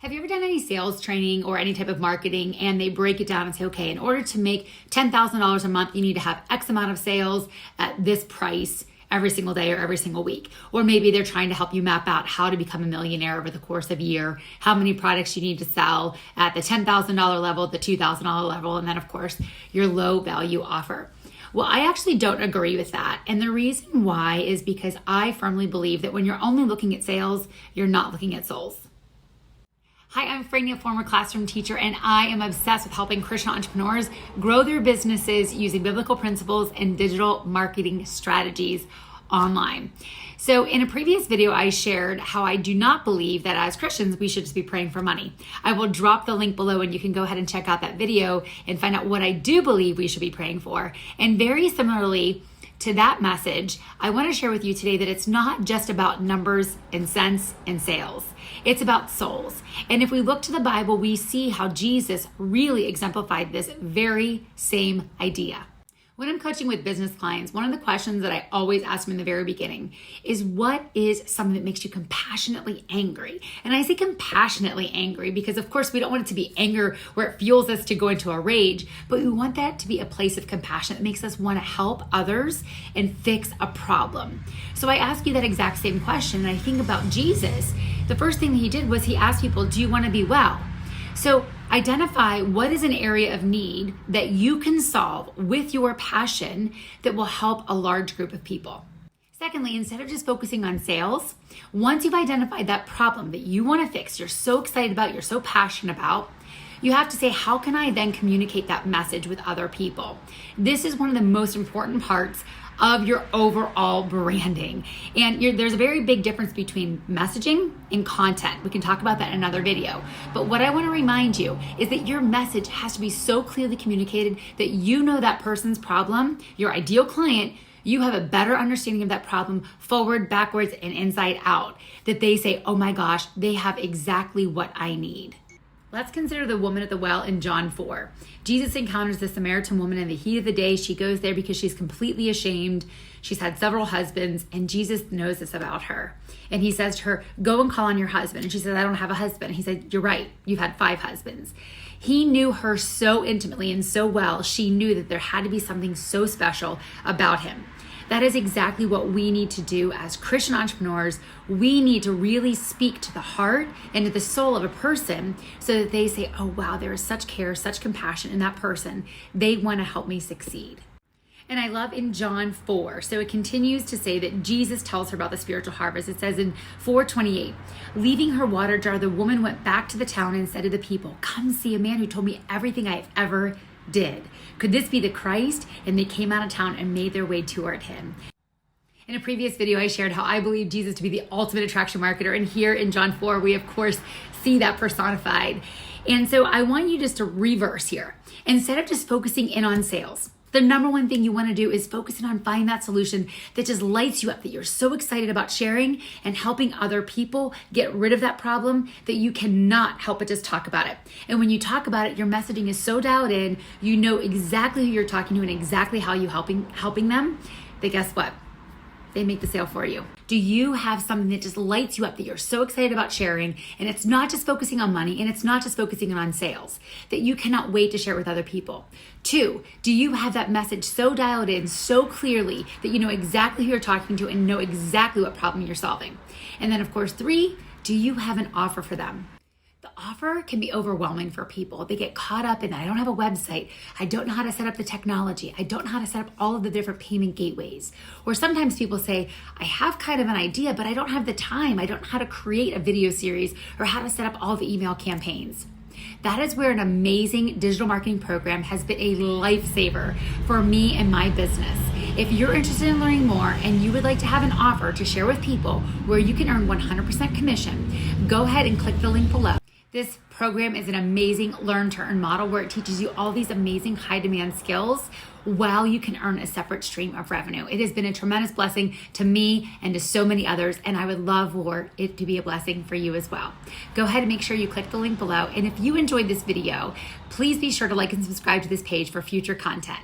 Have you ever done any sales training or any type of marketing and they break it down and say, okay, in order to make $10,000 a month, you need to have X amount of sales at this price every single day or every single week? Or maybe they're trying to help you map out how to become a millionaire over the course of a year, how many products you need to sell at the $10,000 level, the $2,000 level, and then of course your low value offer. Well, I actually don't agree with that. And the reason why is because I firmly believe that when you're only looking at sales, you're not looking at souls. Hi, I'm Franny, a former classroom teacher, and I am obsessed with helping Christian entrepreneurs grow their businesses using biblical principles and digital marketing strategies online. So in a previous video, I shared how I do not believe that as Christians, we should just be praying for money. I will drop the link below and you can go ahead and check out that video and find out what I do believe we should be praying for. And very similarly to that message, I want to share with you today that it's not just about numbers and cents and sales. It's about souls. And if we look to the Bible, we see how Jesus really exemplified this very same idea. When I'm coaching with business clients, one of the questions that I always ask them in the very beginning is, what is something that makes you compassionately angry? And I say compassionately angry because, of course, we don't want it to be anger where it fuels us to go into a rage, but we want that to be a place of compassion that makes us want to help others and fix a problem. So I ask you that exact same question, and I think about Jesus. The first thing that he did was he asked people, do you want to be well? So identify what is an area of need that you can solve with your passion that will help a large group of people. Secondly, instead of just focusing on sales, once you've identified that problem that you want to fix, you're so excited about, you're so passionate about, you have to say, how can I then communicate that message with other people? This is one of the most important parts of your overall branding. And there's a very big difference between messaging and content. We can talk about that in another video. But what I want to remind you is that your message has to be so clearly communicated that you know that person's problem, your ideal client, you have a better understanding of that problem forward, backwards, and inside out. That they say, oh my gosh, they have exactly what I need. Let's consider the woman at the well in John 4. Jesus encounters the Samaritan woman in the heat of the day. She goes there because she's completely ashamed. She's had several husbands, and Jesus knows this about her. And he says to her, go and call on your husband. And she says, I don't have a husband. And he said, you're right. You've had 5 husbands. He knew her so intimately and so well. She knew that there had to be something so special about him. That is exactly what we need to do as Christian entrepreneurs. We need to really speak to the heart and to the soul of a person so that they say, oh wow, there is such care, such compassion in that person. They want to help me succeed. And I love in John 4, so it continues to say that Jesus tells her about the spiritual harvest. It says in 4:28, leaving her water jar, the woman went back to the town and said to the people, come see a man who told me everything I have ever did. Could this be the Christ? And they came out of town and made their way toward him. In a previous video, I shared how I believe Jesus to be the ultimate attraction marketer. And here in John 4, we of course see that personified. And so I want you just to reverse here. Instead of just focusing in on sales, the number one thing you want to do is focusing on finding that solution that just lights you up, that you're so excited about sharing and helping other people get rid of that problem that you cannot help but just talk about it. And when you talk about it, your messaging is so dialed in, you know exactly who you're talking to and exactly how you're helping them, that guess what? They make the sale for you. Do you have something that just lights you up, that you're so excited about sharing, and it's not just focusing on money and it's not just focusing on sales, that you cannot wait to share with other people? 2, do you have that message so dialed in so clearly that you know exactly who you're talking to and know exactly what problem you're solving? And then of course 3, do you have an offer for them? The offer can be overwhelming for people. They get caught up in, I don't have a website. I don't know how to set up the technology. I don't know how to set up all of the different payment gateways. Or sometimes people say, I have kind of an idea, but I don't have the time. I don't know how to create a video series or how to set up all the email campaigns. That is where an amazing digital marketing program has been a lifesaver for me and my business. If you're interested in learning more and you would like to have an offer to share with people where you can earn 100% commission, go ahead and click the link below. This program is an amazing learn to earn model where it teaches you all these amazing high demand skills while you can earn a separate stream of revenue. It has been a tremendous blessing to me and to so many others, and I would love for it to be a blessing for you as well. Go ahead and make sure you click the link below. And if you enjoyed this video, please be sure to like and subscribe to this page for future content.